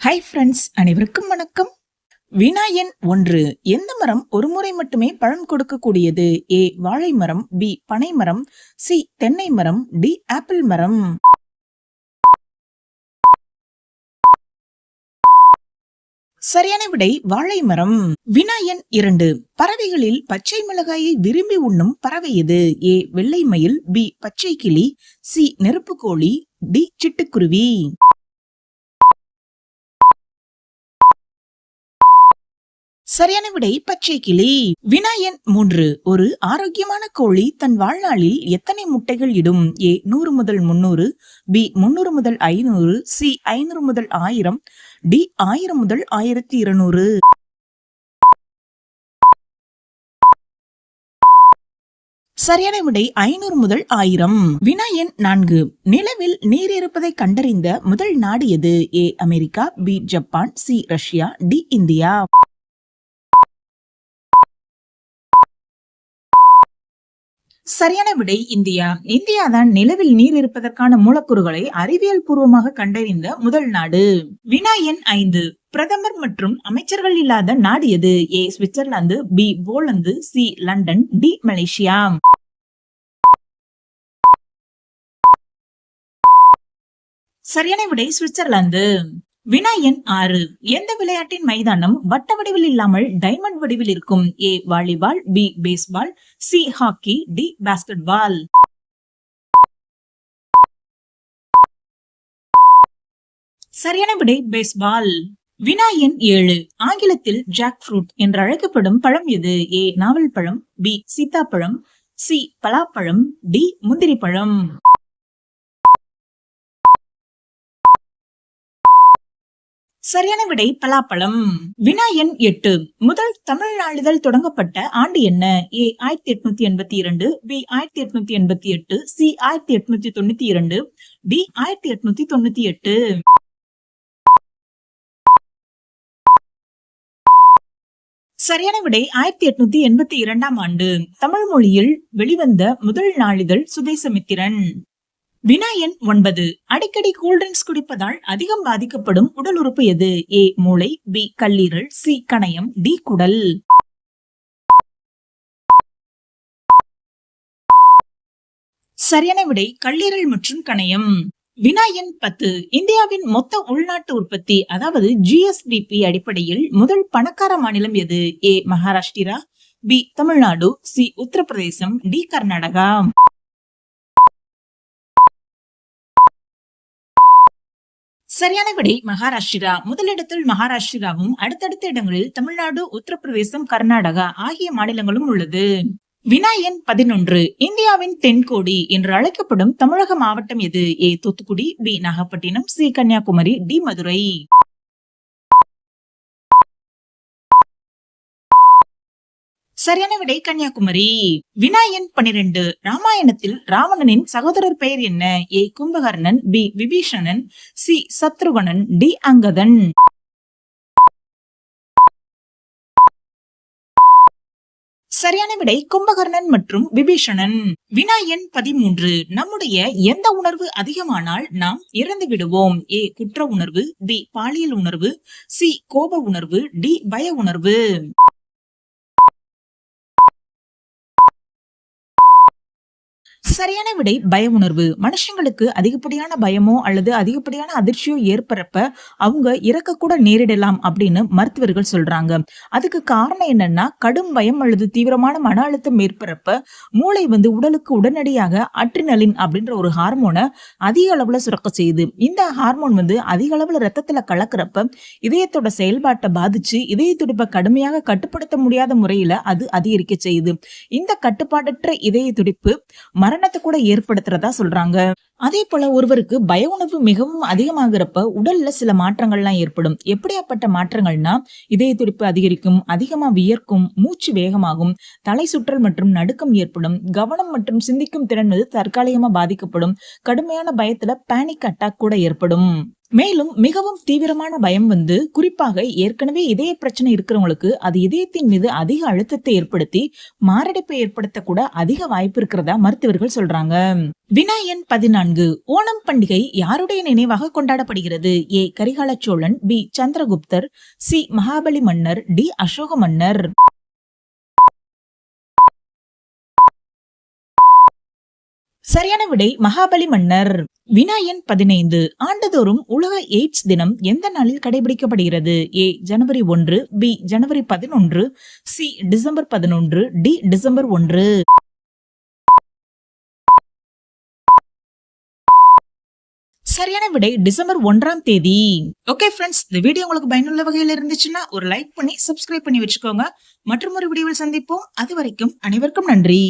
Hi friends, அனைவருக்கும் வணக்கம். வினா எண் 1. எந்த மரம் ஒரு முறை மட்டுமே பழம் கொடுக்கக்கூடியது? ஏ வாழை மரம், பி பனை மரம், சி தென்னை மரம், டி ஆப்பிள் மரம். சரியான விடை வாழை மரம். வினா எண் 2. பறவைகளில் பச்சை மிளகாயை விரும்பி உண்ணும் பறவை எது? ஏ வெள்ளை மயில், பி பச்சை கிளி, சி நெருப்பு கோழி, டி சிட்டுக்குருவி. சரியான விடை பச்சை கிளி. வினா எண் 3. ஒரு ஆரோக்கியமான கோழி தன் வாழ்நாளில் எத்தனை முட்டைகள் இடும்? ஏ 100 முதல் 300, பி 300 முதல் 500, சி 500 முதல் 1000, டி 1000 முதல் 1200. சரியான விடை 500 முதல் 1000. வினா எண் 4. நிலவில் நீர் இருப்பதை கண்டறிந்த முதல் நாடு எது? A America, B Japan, C Russia, D India. சரியான விடை இந்தியா. இந்தியாதான் நிலவில் நீர் இருப்பதற்கான மூலக்கூறுகளை அறிவியல் பூர்வமாக கண்டறிந்த முதல் நாடு. வினா எண் 5. பிரதமர் மற்றும் அமைச்சர்கள் இல்லாத நாடு எது? A Switzerland, B Poland, C London, D Malaysia. சரியான விடை சுவிட்சர்லாந்து. வினா எண் 6. எந்த விளையாட்டின் மைதானம் வட்ட வடிவில் இல்லாமல் டைமண்ட் வடிவில் இருக்கும்? A volleyball, B baseball, C hockey, D basketball. சரியான விடை பேஸ்பால். வினா எண் 7. ஆங்கிலத்தில் ஜாக் ஃப்ரூட் என்று அழைக்கப்படும் பழம் எது? ஏ நாவல் பழம், பி சீத்தாப்பழம், சி பலாப்பழம், டி முந்திரி பழம். சரியான விடை பலாப்பழம். வினா எண் 8. முதல் தமிழ் நாளிதழ் தொடங்கப்பட்ட ஆண்டு என்ன? ஏ 1882, பி 1888, சி 1892, டி 1898. சரியான விடை 1882 ஆண்டு. தமிழ் மொழியில் வெளிவந்த முதல் நாளிதழ் சுதேசமித்திரன். வினா எண் 9. அடிக்கடி கூல்ட்ரிங்க்ஸ் குடிப்பதால் அதிகம் பாதிக்கப்படும் உடல் உறுப்பு எது? ஏ மூளை, பி கல்லீரல், சி கணையம், டி குடல். சரியான விடை கல்லீரல் மற்றும் கணையம். வினா எண் 10. இந்தியாவின் மொத்த உள்நாட்டு உற்பத்தி அதாவது ஜிஎஸ்டிபி அடிப்படையில் முதல் பணக்கார மாநிலம் எது? A Maharashtra, B Tamil Nadu, C Uttar Pradesh, D Karnataka. சரியான விடை மகாராஷ்டிரா. முதலிடத்தில் மகாராஷ்டிராவும் அடுத்தடுத்த இடங்களில் தமிழ்நாடு, உத்தரப்பிரதேசம், கர்நாடகா ஆகிய மாநிலங்களும் உள்ளது. வினா எண் 11. இந்தியாவின் தென்கோடி என்று அழைக்கப்படும் தமிழக மாவட்டம் எது? A Thoothukudi, B Nagapattinam, C Kanyakumari, D Madurai. சரியான விடை கன்னியாகுமரி. வினா எண் 12. ராமாயணத்தில் ராவணனின் சகோதரர் பெயர் என்ன? A Kumbhakarna, B Vibhishana, C Shatrughna, D Angada. சரியான விடை கும்பகர்ணன் மற்றும் விபீஷணன். வினா எண் 13. நம்முடைய எந்த உணர்வு அதிகமானால் நாம் இறந்து விடுவோம்? ஏ குற்ற உணர்வு, பி பாலியல் உணர்வு, சி கோப உணர்வு, டி பய உணர்வு. சரியான விடை பய உணர்வு. மனுஷங்களுக்கு அதிகப்படியான பயமோ அல்லது அதிகப்படியான அதிர்ச்சியோ ஏற்படுறப்ப அவங்க இறக்க கூட நேரிடலாம் அப்படின்னு மருத்துவர்கள் சொல்றாங்க. அதுக்கு காரணம் என்னன்னா கடும் பயம் அல்லது தீவிரமான மன அழுத்தம் ஏற்படுறப்ப மூளை உடலுக்கு உடனடியாக அட்ரினலின் அப்படின்ற ஒரு ஹார்மோனை அதிக அளவுல சுரக்க செய்யுது. இந்த ஹார்மோன் அதிக அளவுல ரத்தத்துல கலக்கிறப்ப இதயத்தோட செயல்பாட்டை பாதிச்சு இதய துடிப்பை கடுமையாக கட்டுப்படுத்த முடியாத முறையில அது அதிகரிக்க செய்யுது. இந்த கட்டுப்பாடற்ற இதய துடிப்பு மரணத்தை கூட ஏற்படுத்துறதா சொல்றாங்க. அதே போல ஒருவருக்கு பய உணர்வு மிகவும் அதிகமாகிறப்ப உடல்ல சில மாற்றங்கள்லாம் ஏற்படும். எப்படியாப்பட்ட மாற்றங்கள்னா இதய துடிப்பு அதிகரிக்கும், அதிகமா வியர்க்கும், மூச்சு வேகமாகும், தலை சுற்றல் மற்றும் நடுக்கம் ஏற்படும், கவனம் மற்றும் சிந்திக்கும் திறன் தற்காலிகமா பாதிக்கப்படும், கடுமையான பயத்துல பேனிக் அட்டாக் கூட ஏற்படும். மேலும் மிகவும் தீவிரமான பயம் குறிப்பாக ஏற்கனவே இதய பிரச்சனை இருக்கிறவங்களுக்கு அது இதயத்தின் மீது அதிக அழுத்தத்தை ஏற்படுத்தி மாரடைப்பை ஏற்படுத்த கூட அதிக வாய்ப்பு இருக்கிறதா மருத்துவர்கள் சொல்றாங்க. வினா எண் 14. ஓணம் பண்டிகை யாருடைய நினைவாக கொண்டாடப்படுகிறது? ஏ கரிகால சோழன், பி சந்திரகுப்தர், சி மகாபலி மன்னர், டி அசோக மன்னர். சரியான விடை மகாபலி மன்னர். வினா எண் 15. ஆண்டுதோறும் உலக எய்ட்ஸ் தினம் எந்த நாளில் கடைபிடிக்கப்படுகிறது? ஏ ஜனவரி 1, பி ஜனவரி 11, சி டிசம்பர் 11, டி டிசம்பர் 1. சரியான விடை டிசம்பர் 1ஆம் தேதி. ஓகே ஃப்ரெண்ட்ஸ், இந்த வீடியோ உங்களுக்கு பயனுள்ள வகையில் இருந்துச்சுன்னா ஒரு லைக் பண்ணி சப்ஸ்கிரைப் பண்ணி வச்சுக்கோங்க. மற்றும் ஒரு வீடியோவில் சந்திப்போம். அது வரைக்கும் அனைவருக்கும் நன்றி.